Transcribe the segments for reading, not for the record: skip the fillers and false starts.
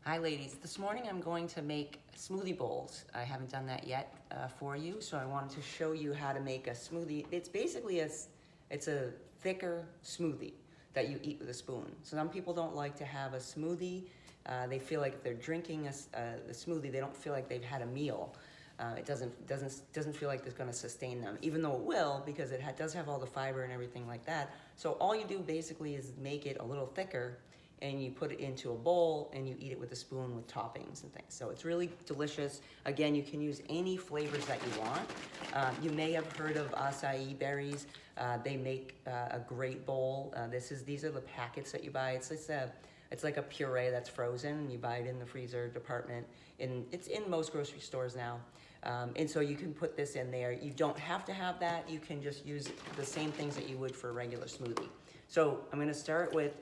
Hi ladies, this morning I'm going to make smoothie bowls. I haven't done that yet for you, so I wanted to show you how to make a smoothie. It's basically it's a thicker smoothie that you eat with a spoon. So some people don't like to have a smoothie. They feel like if they're drinking a smoothie, they don't feel like they've had a meal. It doesn't feel like it's going to sustain them, even though it will, because it does have all the fiber and everything like that. So all you do basically is make it a little thicker, and you put it into a bowl and you eat it with a spoon with toppings and things. So it's really delicious. Again, you can use any flavors that you want. You may have heard of acai berries. They make a great bowl. These are the packets that you buy. It's like a puree that's frozen. You buy it in the freezer department. It's in most grocery stores now. And so you can put this in there. You don't have to have that. You can just use the same things that you would for a regular smoothie. So I'm going to start with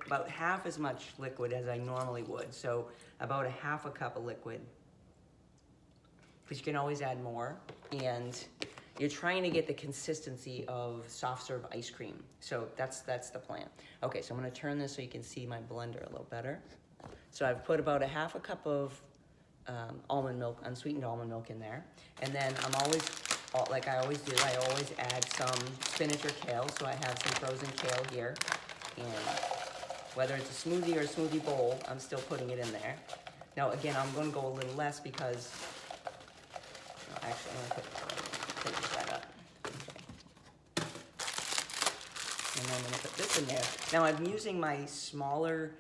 about half as much liquid as I normally would. So about a half a cup of liquid, because you can always add more. And you're trying to get the consistency of soft serve ice cream. So that's the plan. Okay, so I'm going to turn this so you can see my blender a little better. So I've put about a half a cup of almond milk, unsweetened almond milk in there. And then like I always do, I always add some spinach or kale. So I have some frozen kale here. And whether it's a smoothie or a smoothie bowl, I'm still putting it in there. Now again, I'm going to go a little less because, actually I'm going to finish that up. Okay. And then I'm going to put this in there. Now I'm using my smaller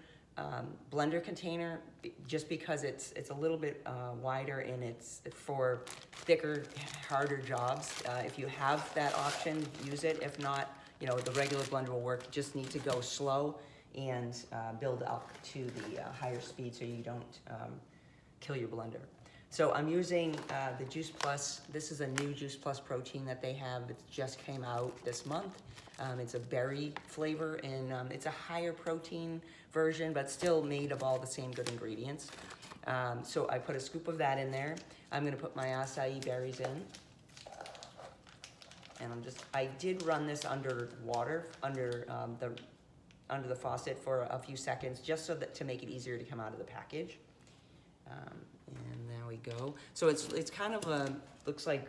blender container just because it's a little bit wider, and it's for thicker, harder jobs. If you have that option, use it. If not, the regular blender will work. You just need to go slow and build up to the higher speed so you don't kill your blender. So I'm using the Juice Plus. This is a new Juice Plus protein that they have. It just came out this month. It's a berry flavor, and it's a higher protein version, but still made of all the same good ingredients. So I put a scoop of that in there. I'm gonna put my acai berries in. And I did run this under water, under the faucet for a few seconds, just so that to make it easier to come out of the package. And there we go. So it's kind of looks like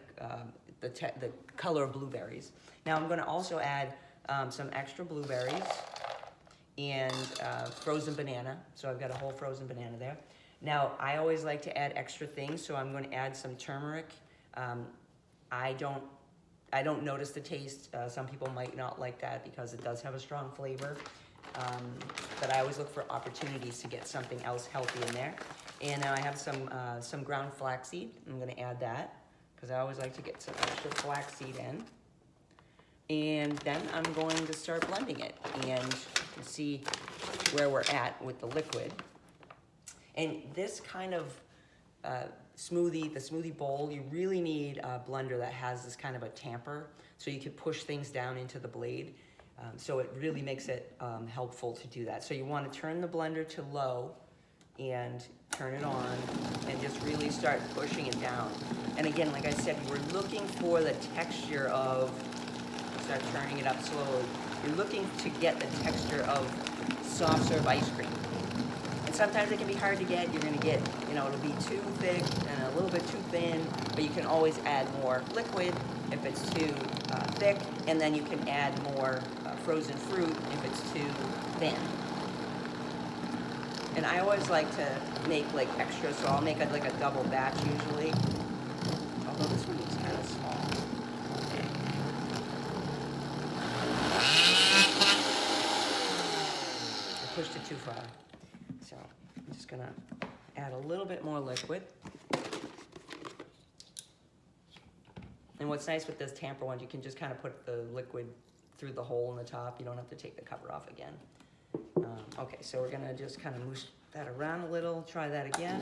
the color of blueberries. Now I'm gonna also add some extra blueberries and frozen banana. So I've got a whole frozen banana there. Now I always like to add extra things, so I'm going to add some turmeric. I don't notice the taste. Some people might not like that because it does have a strong flavor. But I always look for opportunities to get something else healthy in there. And now I have some ground flaxseed. I'm going to add that because I always like to get some extra flaxseed in. And then I'm going to start blending it and see where we're at with the liquid. And this kind of the smoothie bowl, you really need a blender that has this kind of a tamper so you can push things down into the blade. So it really makes it helpful to do that. So you want to turn the blender to low and turn it on and just really start pushing it down. And again, like I said, we're looking for the texture of, start turning it up slowly. You're looking to get the texture of soft serve ice cream. And sometimes it can be hard to get. You're gonna get, it'll be too thick and a little bit too thin, but you can always add more liquid if it's too thick, and then you can add more frozen fruit if it's too thin. And I always like to make like extra, so I'll make like a double batch usually. Although this one is kind of small. I pushed it too far. So I'm just gonna add a little bit more liquid. And what's nice with this tamper ones, you can just kind of put the liquid through the hole in the top. You don't have to take the cover off again. Okay, so we're gonna just kind of moosh that around a little, try that again.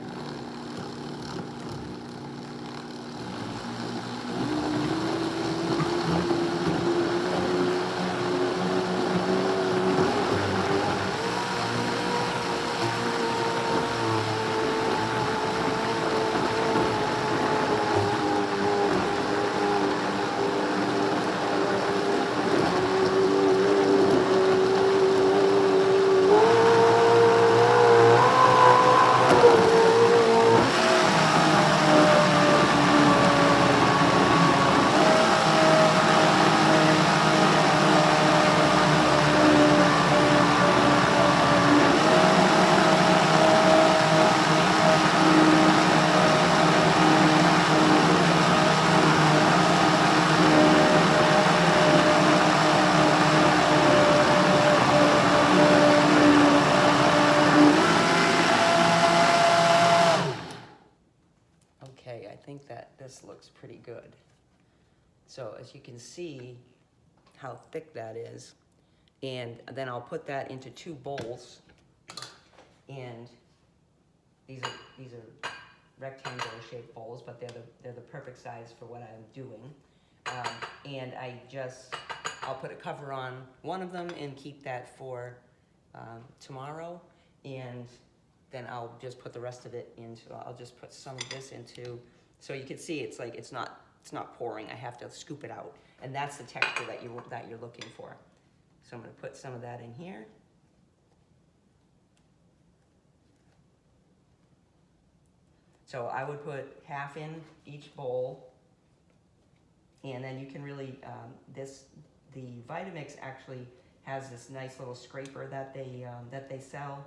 think that this looks pretty good. So as you can see how thick that is, and then I'll put that into 2 bowls, and these are rectangular shaped bowls, but they're the perfect size for what I'm doing. And I'll put a cover on one of them and keep that for tomorrow, and then I'll just put the rest of it into, I'll just put some of this into, so you can see it's like, it's not pouring, I have to scoop it out, and that's the texture that you're looking for. So I'm gonna put some of that in here. So I would put half in each bowl, and then you can really, the Vitamix actually has this nice little scraper that they sell.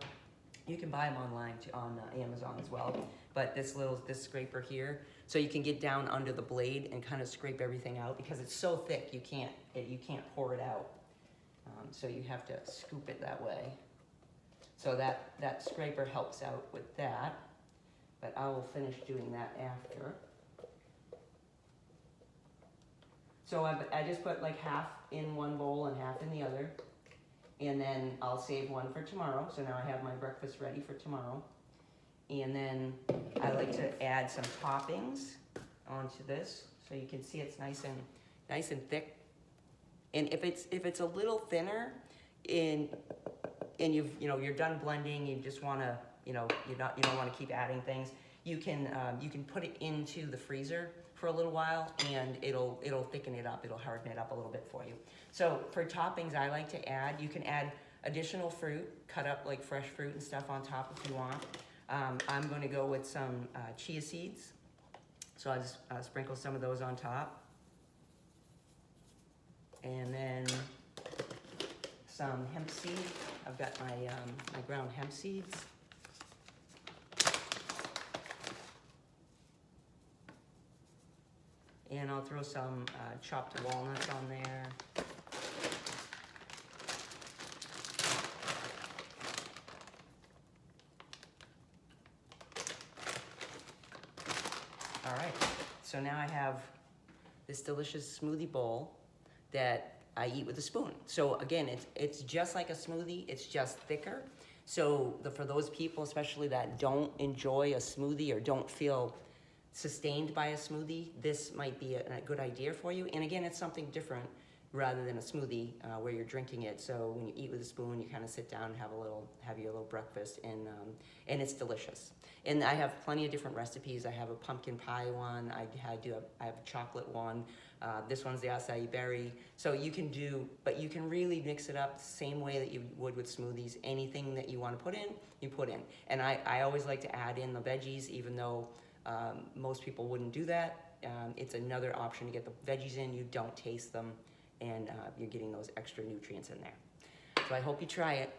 You can buy them online on Amazon as well. But this scraper here, so you can get down under the blade and kind of scrape everything out, because it's so thick you can't pour it out. So you have to scoop it that way. So that scraper helps out with that. But I will finish doing that after. So I just put like half in one bowl and half in the other. And then I'll save one for tomorrow. So now I have my breakfast ready for tomorrow. And then I like to add some toppings onto this. So you can see it's nice and thick. And if it's a little thinner and you're done blending, you just want to, you don't want to keep adding things, you can put it into the freezer for a little while, and it'll thicken it up, it'll harden it up a little bit for you. So for toppings, I like to add, you can add additional fruit, cut up like fresh fruit and stuff on top if you want. I'm going to go with some chia seeds, so I'll just sprinkle some of those on top, and then some hemp seed. I've got my ground hemp seeds. And I'll throw some chopped walnuts on there. All right, so now I have this delicious smoothie bowl that I eat with a spoon. So again, it's just like a smoothie, it's just thicker. So for those people, especially that don't enjoy a smoothie or don't feel sustained by a smoothie, this might be a good idea for you. And again, it's something different rather than a smoothie where you're drinking it. So when you eat with a spoon, you kind of sit down and have your little breakfast, and it's delicious. And I have plenty of different recipes. I have a pumpkin pie one. I have a chocolate one. This one's the acai berry. So you can really mix it up the same way that you would with smoothies. Anything that you want to put in, you put in. And I always like to add in the veggies, even though most people wouldn't do that. It's another option to get the veggies in. You don't taste them, and you're getting those extra nutrients in there. So I hope you try it.